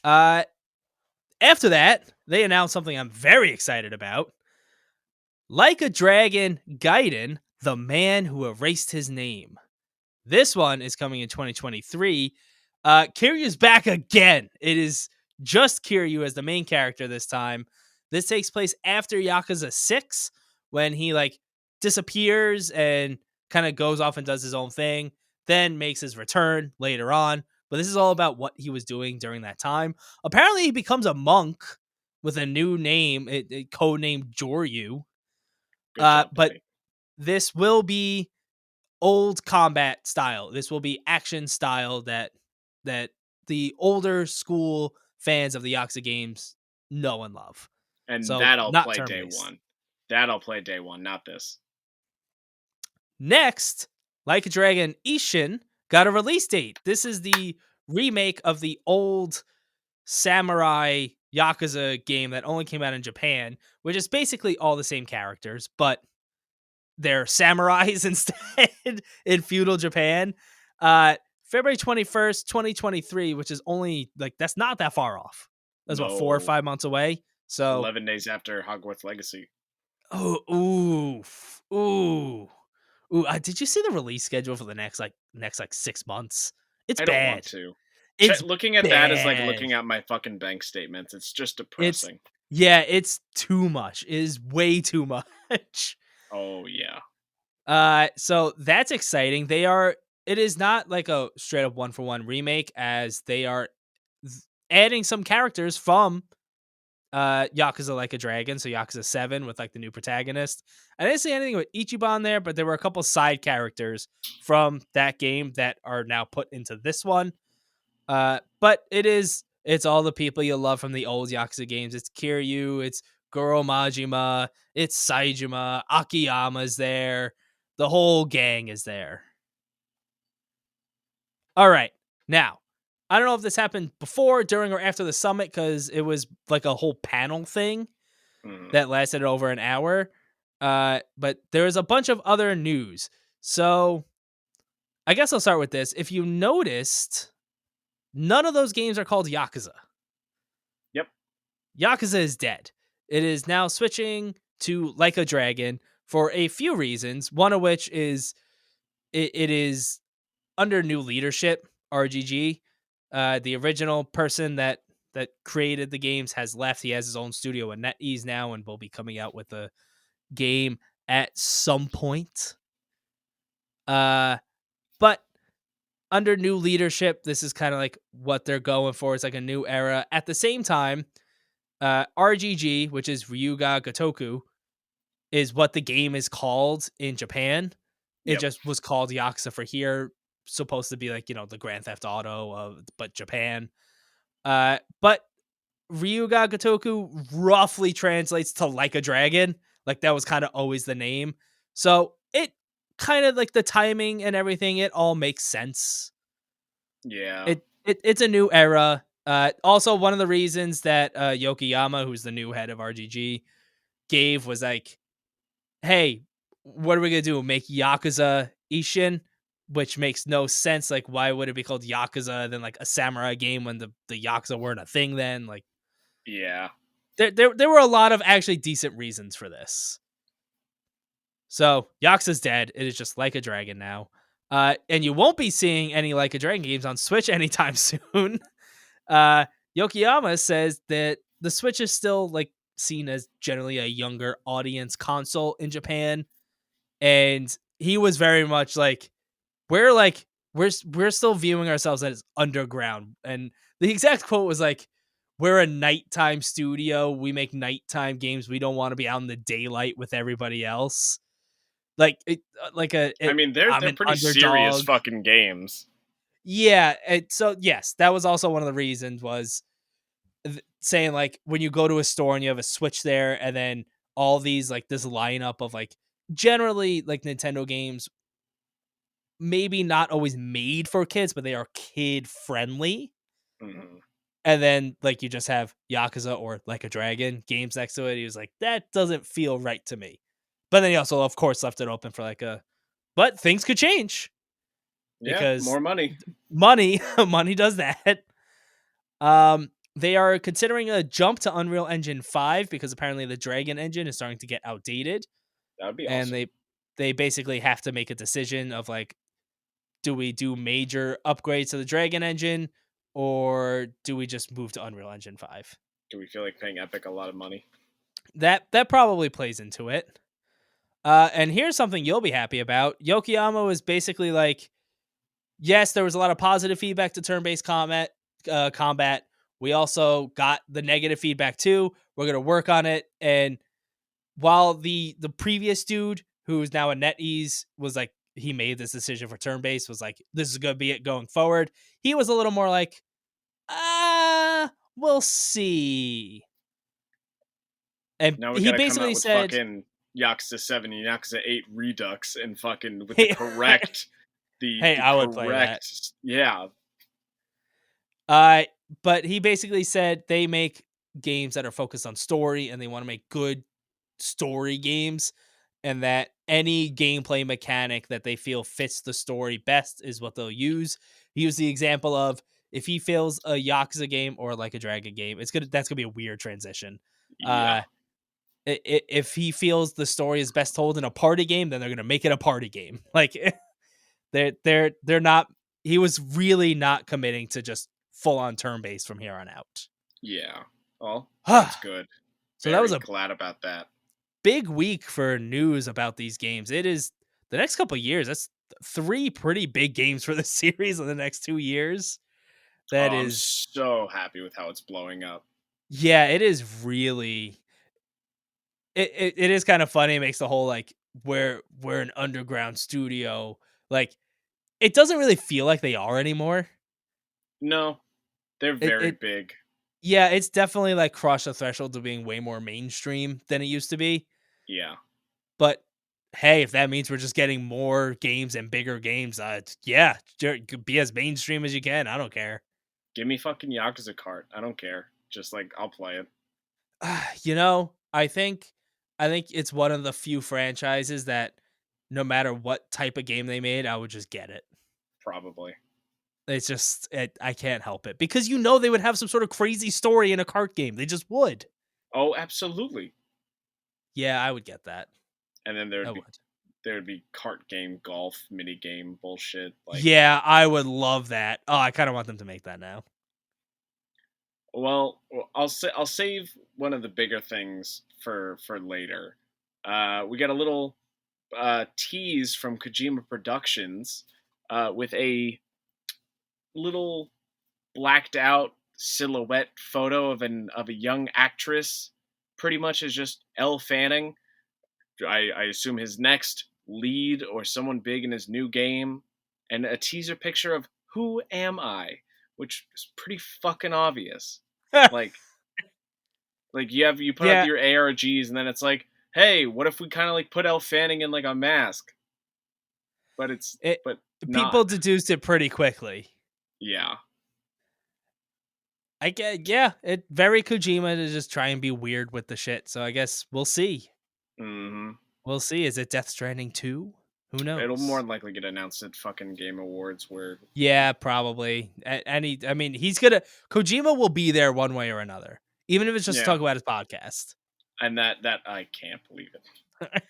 After that, they announced something I'm very excited about. Like a Dragon Gaiden, the man who erased his name. This one is coming in 2023. Kiryu's back again. It is just Kiryu as the main character this time. This takes place after Yakuza 6, when he like disappears and kind of goes off and does his own thing, then makes his return later on. But this is all about what he was doing during that time. Apparently, he becomes a monk with a new name, codenamed Joryu. Good job, But buddy. this will be old combat style. This will be action style that the older school fans of the Yakuza games know and love. And So that I'll not play turn day based. one. That I'll play day one, not this. Next, Like a Dragon Ishin got a release date. This is the remake of the old samurai Yakuza game that only came out in Japan, which is basically all the same characters, but they're samurais instead in feudal Japan. February 21st, 2023, which is only like, that's not that far off. That's what, 4 or No. 5 months away. So 11 days after Hogwarts Legacy. oh, ooh. Did you see the release schedule for the next 6 months? It's I don't want bad. to. It's Looking at that is like bad. looking at my fucking bank statements. It's just It's depressing. it's too much. It is way too much. Oh, yeah. So that's exciting. It is not like a straight up 1-for-1 remake, as they are adding some characters from Yakuza Like a Dragon, so Yakuza 7 with like the new protagonist. I didn't see anything with Ichiban there, but there were a couple side characters from that game that are now put into this one. But it's all the people you love from the old Yakuza games. It's Kiryu, it's Goro Majima, it's Saijima, Akiyama's there. The whole gang is there. All right. Now, I don't know if this happened before, during, or after the summit, because it was like a whole panel thing that lasted over an hour. But there was a bunch of other news. So I guess I'll start with this. If you noticed, none of those games are called Yakuza. Yep. Yakuza is dead. It is now switching to Like a Dragon for a few reasons. One of which is it is under new leadership. RGG, the original person that created the games, has left. He has his own studio at NetEase now, and will be coming out with a game at some point. But under new leadership, this is kind of like what they're going for. It's like a new era. At the same time, RGG, which is Ryuga Gotoku, is what the game is called in Japan. It Yep. just was called Yakuza for here. Supposed to be like, the Grand Theft Auto, but Japan. But Ryuga Gotoku roughly translates to Like a Dragon. Like, that was kind of always the name. So it kind of like the timing and everything, it all makes sense. Yeah. It's a new era. Also, one of the reasons that Yokoyama, who's the new head of RGG, gave was like, hey, what are we going to do? Make Yakuza Ishin? Which makes no sense. Like, why would it be called Yakuza than like a samurai game when the Yakuza weren't a thing then? Like, Yeah. there were a lot of actually decent reasons for this. So Yakuza's dead. It is just Like a Dragon now. And you won't be seeing any Like a Dragon games on Switch anytime soon. Yokoyama says that the Switch is still like seen as generally a younger audience console in Japan. And he was very much like, we're still viewing ourselves as underground. And the exact quote was like, we're a nighttime studio. We make nighttime games. We don't want to be out in the daylight with everybody else. Like I mean, they're I'm an pretty serious underdog. fucking games. Yeah. So yes, that was also one of the reasons, was saying like, when you go to a store and you have a Switch there, and then all these like this lineup of like generally like Nintendo games, maybe not always made for kids, but they are kid friendly. Mhm. And then like you just have Yakuza or Like a Dragon games next to it. He was like, that doesn't feel right to me. But then he also, of course, left it open for like but things could change Yeah, because more money. money, money does that. They are considering a jump to Unreal Engine 5 because apparently the Dragon engine is starting to get outdated, That would be and awesome. they basically have to make a decision of like, do we do major upgrades to the Dragon engine or do we just move to Unreal Engine 5? Do we feel like paying Epic a lot of money? That probably plays into it. And here's something you'll be happy about. Yokoyama was basically like, yes, there was a lot of positive feedback to turn-based combat. We also got the negative feedback too. We're gonna work on it. And while the previous dude, who's now a NetEase, was like, he made this decision for turn-based, was like, this is gonna be it going forward. He was a little more like, we'll see. And Now we he gotta come out basically with said, fucking Yakuza 7 and Yakuza 8 Redux and fucking with the hey, correct hey, the I would play that. correct yeah. Uh, but he basically said they make games that are focused on story and they want to make good story games, and that any gameplay mechanic that they feel fits the story best is what they'll use. He used the example of if he feels a Yakuza game or like a Dragon game, that's gonna be a weird transition. Yeah. Uh, if he feels the story is best told in a party game, then they're gonna make it a party game. Like they're not. He was really not committing to just full on turn based from here on out. Yeah. Well, that's good. So that was Very a glad about that. big week for news about these games. It is the next couple of years. That's 3 pretty big games for the series in the next 2 years. Oh, That I'm is, so happy with how it's blowing up. yeah, it is really. It is kind of funny. It makes the whole like we're an underground studio. Like it doesn't really feel like they are anymore. No, they're It, very it big. Yeah, it's definitely like crossed the threshold to being way more mainstream than it used to be. Yeah. But hey, if that means we're just getting more games and bigger games, yeah, be as mainstream as you can. I don't care. Give me fucking Yakuza cart. I don't care. Just like I'll play it. You know, I think it's one of the few franchises that no matter what type of game they made, I would just get it. Probably. It's just I can't help it because you know they would have some sort of crazy story in a cart game. They just would. Oh, absolutely. Yeah, I would get that. And then I would. there would be cart game, golf, mini game bullshit. Like, Yeah, I would love that. Oh, I kind of want them to make that now. well, I'll save one of the bigger things for later. We got a little tease from Kojima Productions with a little blacked out silhouette photo of a young actress, pretty much as just Elle Fanning. I assume his next lead or someone big in his new game, and a teaser picture of Who Am I, which is pretty fucking obvious. Like you put out Yeah, your ARGs and then it's like, hey, what if we kind of like put Elle Fanning in like a mask, but it's it but not. people deduced it pretty quickly. Yeah. I get yeah, it very Kojima to just try and be weird with the shit. So I guess we'll see. Hmm. We'll see. Is it Death Stranding 2? Who It'll more knows? than likely get announced at fucking Game Awards where Yeah, probably. I mean, he's gonna Kojima will be there one way or another, even if it's just to yeah, talk about his podcast. and that I can't believe it.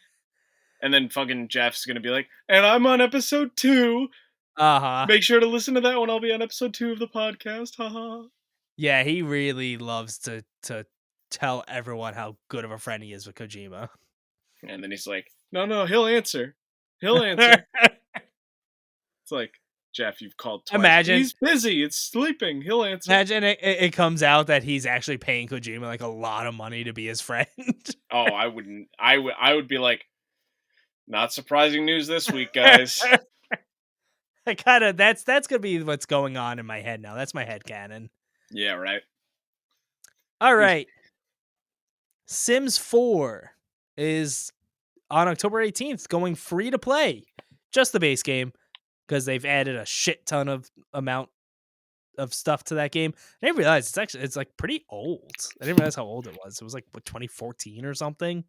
And then fucking Jeff's gonna be like, and I'm on episode 2. Uh-huh. Make sure to listen to that one. I'll be on episode 2 of the podcast. Haha. Yeah, he really loves to tell everyone how good of a friend he is with Kojima. And then he's like, no, he'll answer. He'll answer. It's like, Jeff, you've called twice. Imagine He's busy. It's sleeping. He'll answer. Imagine it comes out that he's actually paying Kojima like a lot of money to be his friend. Oh, I wouldn't. I would be like, not surprising news this week, guys. I kind of that's gonna be what's going on in my head now. That's my head canon. Yeah, right. All right, Sims 4 is on October 18th going free to play, just the base game because they've added a shit ton of amount of stuff to that game. I didn't realize it's like pretty old. I didn't realize how old it was. It was like what 2014 or something.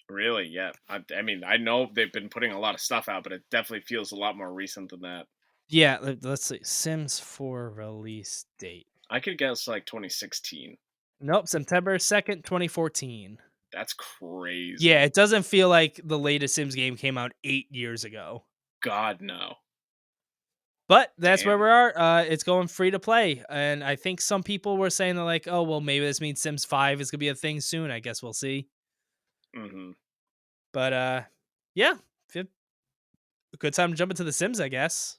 Really? Yeah. I mean, I know they've been putting a lot of stuff out, but it definitely feels a lot more recent than that. Yeah, let's see. Sims 4 release date. I could guess like 2016. Nope, September 2nd, 2014. That's Yeah, crazy. it doesn't feel like the latest Sims game came out 8 years ago. God, no. But that's where Damn. we are. It's going free to play, and I think some people were saying that like, oh well, maybe this means Sims 5 is gonna be a thing soon. I guess we'll see. Hmm. But yeah, a good time to jump into The Sims, I guess,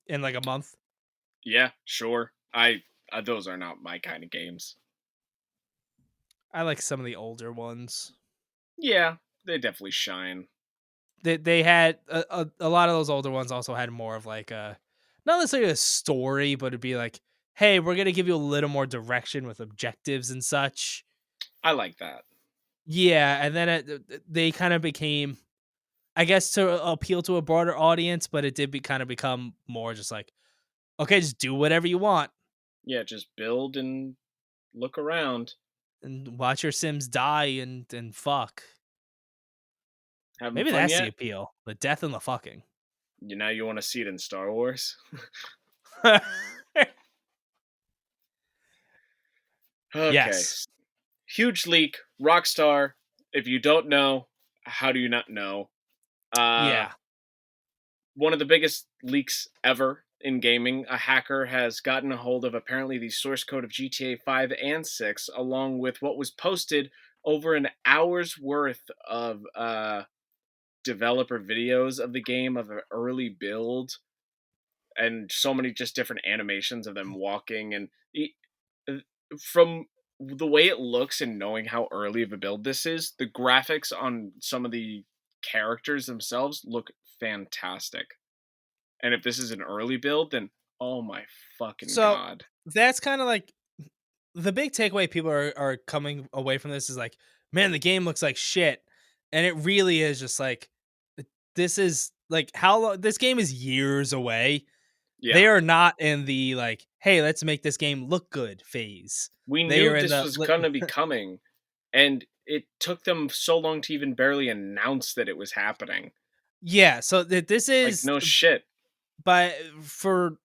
in like a month. Yeah, sure. Those are not my kind of games. I like some of the older ones. Yeah, they definitely shine. They had a lot of those older ones also had more of like a not necessarily a story, but it'd be like, hey, we're gonna give you a little more direction with objectives and such. I like that. Yeah, and then they kind of became, I guess, to appeal to a broader audience, but it did kind of become more just like, okay, just do whatever you want Yeah, just build and look around. and watch your Sims die and fuck. Having Maybe fun that's the yet? appeal, the death and the fucking. You want to see it in Star Wars? Okay. Yes. Huge leak. Rockstar. If you don't know, how do you not know? Uh, Yeah. One of the biggest leaks ever in gaming. A hacker has gotten a hold of apparently the source code of GTA 5 and 6, along with what was posted over an hour's worth of developer videos of the game of an early build, and so many just different animations of them walking. And uh, from the way it looks and knowing how early of a build this is, the graphics on some of the characters themselves look fantastic. And if this is an early build, then oh my fucking So god. that's kind of like the big takeaway people are coming away from this is like, man, the game looks like shit. And it really is just like, this is like how long this game is years away. They Yeah. are not in the like, hey, let's make this game look good phase. We They knew are in this the was going to be coming, and it took them so long to even barely announce that it was happening. yeah. So that this Like, is, no shit. but for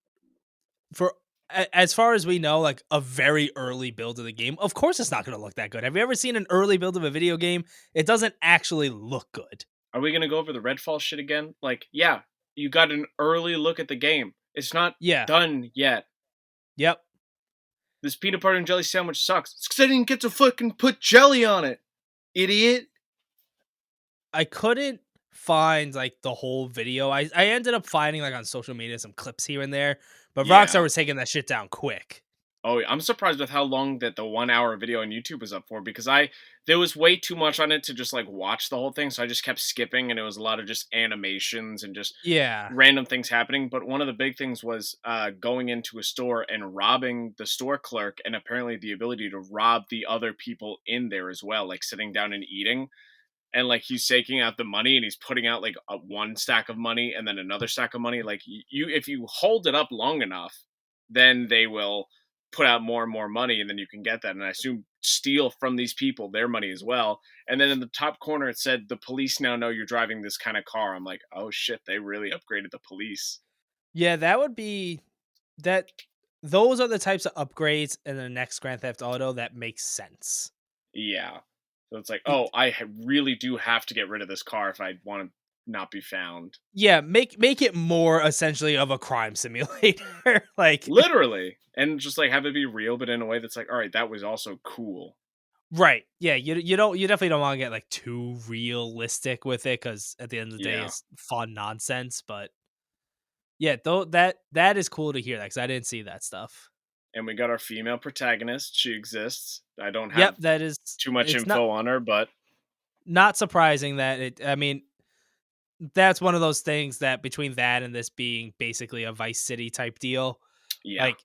as far as we know, like a very early build of the game. Of course, it's not going to look that good. Have you ever seen an early build of a video game? It doesn't actually look good. Are we going to go over the Redfall shit again? Like, yeah, you got an early look at the game. It's not Yeah. done yet. Yep. This peanut butter and jelly sandwich sucks. It's because I didn't get to fucking put jelly on it, idiot. I couldn't find like the whole video. I ended up finding like on social media some clips here and there, but Rockstar Yeah. was taking that shit down quick. Oh, I'm surprised with how long that the 1 hour video on YouTube was up for, because there was way too much on it to just like watch the whole thing, so I just kept skipping, and it was a lot of just animations and just Yeah. random things happening. But one of the big things was going into a store and robbing the store clerk, and apparently the ability to rob the other people in there as well, like sitting down and eating. And like he's taking out the money and he's putting out like one stack of money and then another stack of money. Like you, if you hold it up long enough, then they will put out more and more money, and then you can get that. And I assume steal from these people their money as well. And then in the top corner, it said the police now know you're driving this kind of car. I'm like, oh shit, they really upgraded the police. Yeah, that would be that those are the types of upgrades in the next Grand Theft Auto that makes sense. Yeah. So it's like, It, oh, really do have to get rid of this car if I want to not be found. yeah, make it more essentially of a crime simulator. Like Literally. And just like have it be real, but in a way that's like, all right, that was also cool. right. Yeah, you definitely don't want to get like too realistic with it cuz at the end of the day Yeah. it's fun nonsense, but yeah, though that is cool to hear that cuz I didn't see that stuff. And we got our female protagonist. She exists. I don't Yep, have that is too much it's not info on her, but not surprising that it I mean, that's one of those things that between that and this being basically a Vice City type deal, yeah. like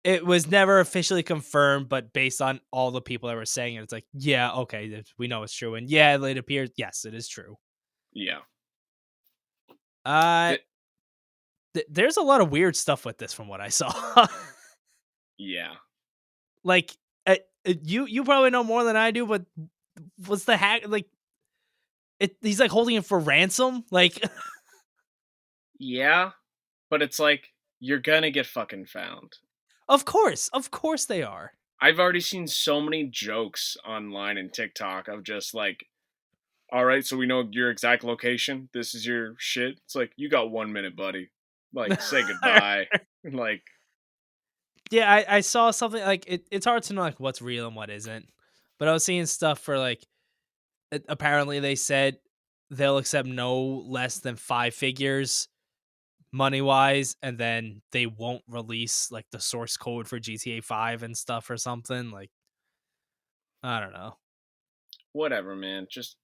it was never officially confirmed, but based on all the people that were saying it, it's like, yeah, okay, we know it's true. And yeah, it appears, yes, it is true. Yeah. Uh, Th- there's a lot of weird stuff with this from what I saw. Yeah. Like, you probably know more than I do, but what's the hack? Like, he's like holding him for ransom. Like, Yeah, but it's like you're gonna get fucking found. of course they are. I've already seen so many jokes online and TikTok of just like, all right, so we know your exact location. This is your shit. It's like, you got 1 minute, buddy. Like, say goodbye. Like, Yeah, I saw something like it's hard to know like what's real and what isn't. But I was seeing stuff for like apparently they said they'll accept no less than 5 figures money wise, and then they won't release like the source code for GTA 5 and stuff or something. Like, I don't know. whatever, man. Just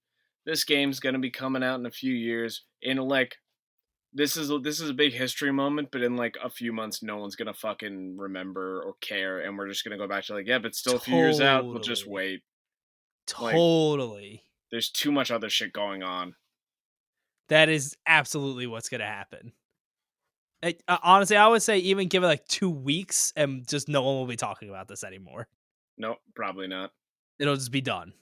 this game's gonna be coming out in a few years. In like, this is a big history moment, but in like a few months, no one's gonna fucking remember or care, and we're just gonna go back to like, yeah, but still a few years out. We'll just Totally. wait. Like, Totally. there's too much other shit going on. That is absolutely what's going to happen. Honestly, I would say even give it like 2 weeks and just no one will be talking about this anymore. Nope, probably not. It'll just be done.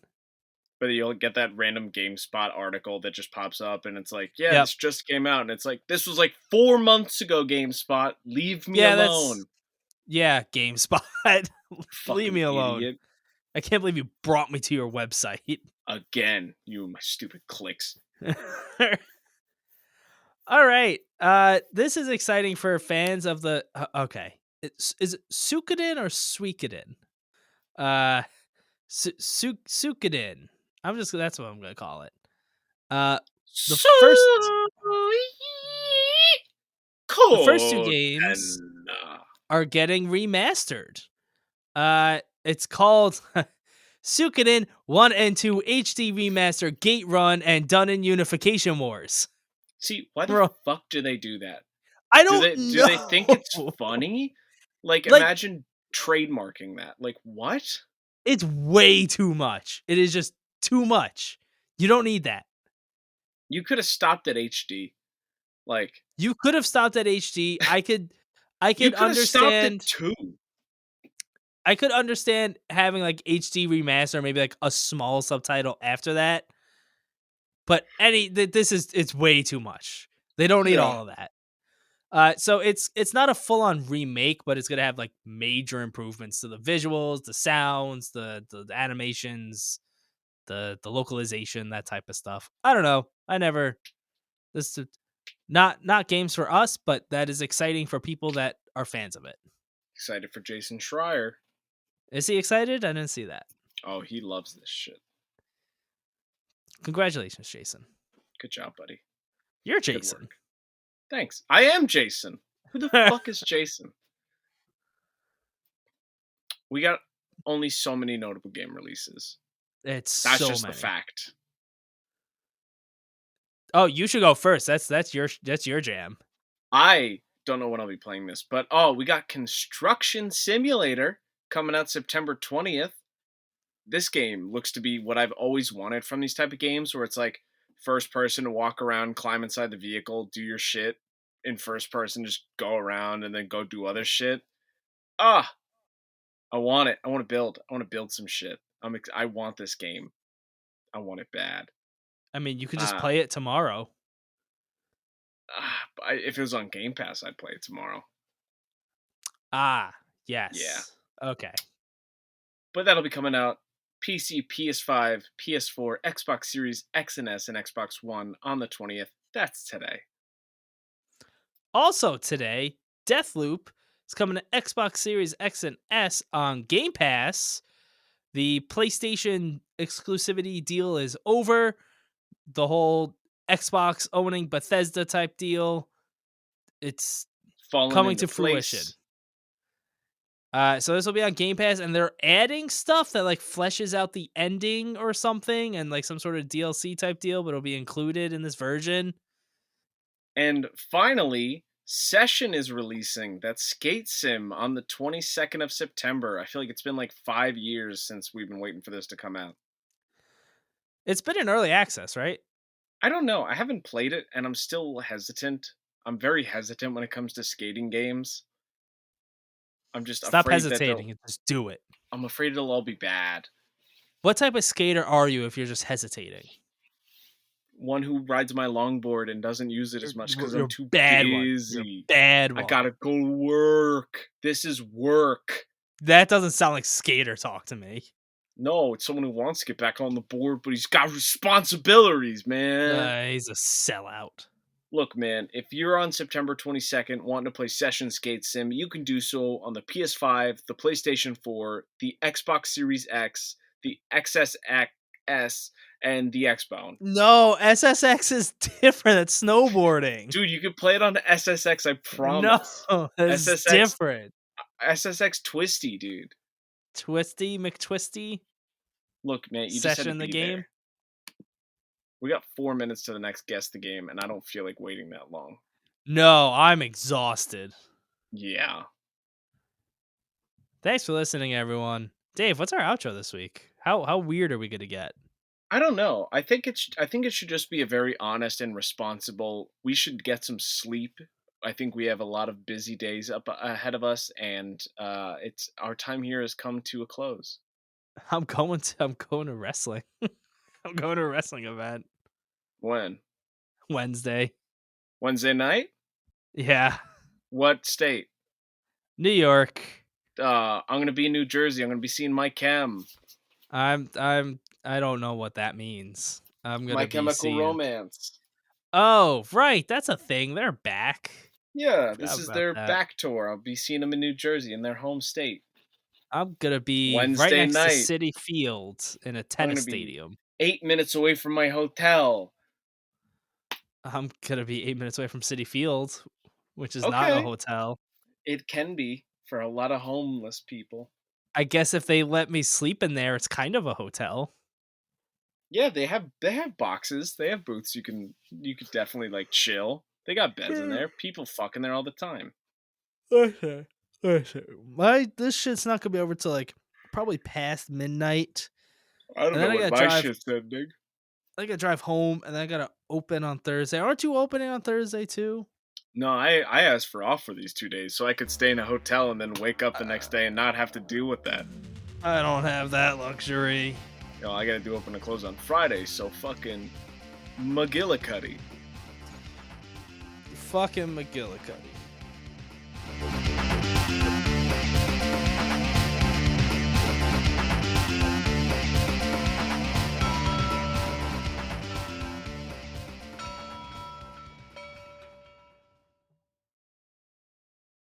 But you'll get that random GameSpot article that just pops up, and it's like, yeah, Yep. this just came out, and it's like, this was like 4 months ago. GameSpot, leave me alone. Yeah, GameSpot. Leave Fucking me alone. idiot. I can't believe you brought me to your website. Again, you and my stupid clicks. All right. This is exciting for fans of the okay. Is it Suikoden or Suikoden? Uh Suikoden. That's what I'm going to call it. The So first the first two cold games and are getting remastered. It's called Suikoden 1 and 2 HD Remaster Gate Run and Done in Unification Wars. see, why the Bro, fuck do they do that? I Do don't they think it's know. funny? Like, Like, imagine trademarking that. Like, what? it's way too much. It is just too much. You don't need that. You could have stopped at HD. Like, You could have stopped at HD. I could you could have stopped at understand 2. I could understand having like HD remaster, maybe like a small subtitle after that. But it's way too much. They don't need Yeah. all of that. So it's not a full on remake, but it's gonna have like major improvements to the visuals, the sounds, the animations, the localization, that type of stuff. I don't know. This is not games for us, but that is exciting for people that are fans of it. Excited for Jason Schreier. Is he excited? I didn't see that. Oh, he loves this shit. Congratulations, Jason. Good job, buddy. You're Good Jason. work. Thanks. I am Jason. Who the fuck is Jason? We got only so many notable game releases. It's That's so just many. the fact. Oh, you should go first. That's your jam. I don't know when I'll be playing this, but we got Construction Simulator coming out September 20th. This game looks to be what I've always wanted from these type of games, where it's like first person to walk around, climb inside the vehicle, do your shit in first person, just go around and then go do other shit. Ah, I want it. I want to build. I want to build some shit. I want this game. I want it bad. I mean, you could just Uh, play it tomorrow. if it was on Game Pass, I'd play it tomorrow. Ah, Yeah, yes. Okay. but that'll be coming out PC, PS5, PS4, Xbox Series X and S, and Xbox One on the 20th. That's today. Also today, Deathloop is coming to Xbox Series X and S on Game Pass. The PlayStation exclusivity deal is over. The whole Xbox owning Bethesda type deal, it's Falling coming into to fruition. place. So this will be on Game Pass, and they're adding stuff that like fleshes out the ending or something, and like some sort of DLC type deal, but it'll be included in this version. And finally, Session is releasing that skate sim on the 22nd of September. I feel like it's been like 5 years since we've been waiting for this to come out. It's been in early access, right? I don't know. I haven't played it, and I'm still hesitant. I'm very hesitant when it comes to skating games. I'm just Stop afraid that hesitating and just do it. I'm afraid it'll all be bad. What type of skater are you if you're just hesitating? One who rides my longboard and doesn't use it as much because You're I'm a too bad one. You're a busy. bad I one. gotta go to work. This is work. That doesn't sound like skater talk to me. No, it's someone who wants to get back on the board, but he's got responsibilities, man. He's a sellout. Look, man, if you're on September 22nd wanting to play Session Skate Sim, you can do so on the PS5, the PlayStation 4, the Xbox Series X, the XSX, and the Xbox. No, SSX is different. It's snowboarding. Dude, you can play it on the SSX, I promise. No, it's SSX different. SSX Twisty, dude. Twisty McTwisty. Look, man, you just Session had to in the be game. there. We got 4 minutes to the next guess the game, and I don't feel like waiting that long. No, I'm exhausted. Yeah. Thanks for listening, everyone. Dave, what's our outro this week? How weird are we gonna get? I don't know. I think it should just be a very honest and responsible. We should get some sleep. I think we have a lot of busy days up ahead of us, and it's our time here has come to a close. I'm going to wrestling. I'm going to a wrestling event When? Wednesday. Wednesday night? Yeah, What state? New York. I'm gonna be in New Jersey. I'm gonna be seeing Mike Chem. I don't know what that means. I'm gonna My be Chemical seeing. Romance. Oh, right, that's a thing. They're back. Yeah, Forgot this is about their that. back tour. I'll be seeing them in New Jersey, in their home state. I'm gonna be right Wednesday next to night. City Field in a tennis stadium. 8 minutes away from my hotel. I'm gonna be 8 minutes away from City Field, which is not a Okay. hotel. It can be for a lot of homeless people. I guess if they let me sleep in there, it's kind of a hotel. Yeah, they have boxes. They have booths. You could definitely like chill. They got beds in there. People fucking there all the time. Okay. This shit's not gonna be over till like probably past midnight. I don't And then know I what gotta my drive- shit's ending. I gotta drive home, and then I gotta open on Thursday. Aren't you opening on Thursday too? No, I asked for off for these 2 days so I could stay in a hotel and then wake up the next day and not have to deal with that. I don't have that luxury. You know, I gotta do open and close on Friday, so fucking McGillicuddy. Fucking McGillicuddy.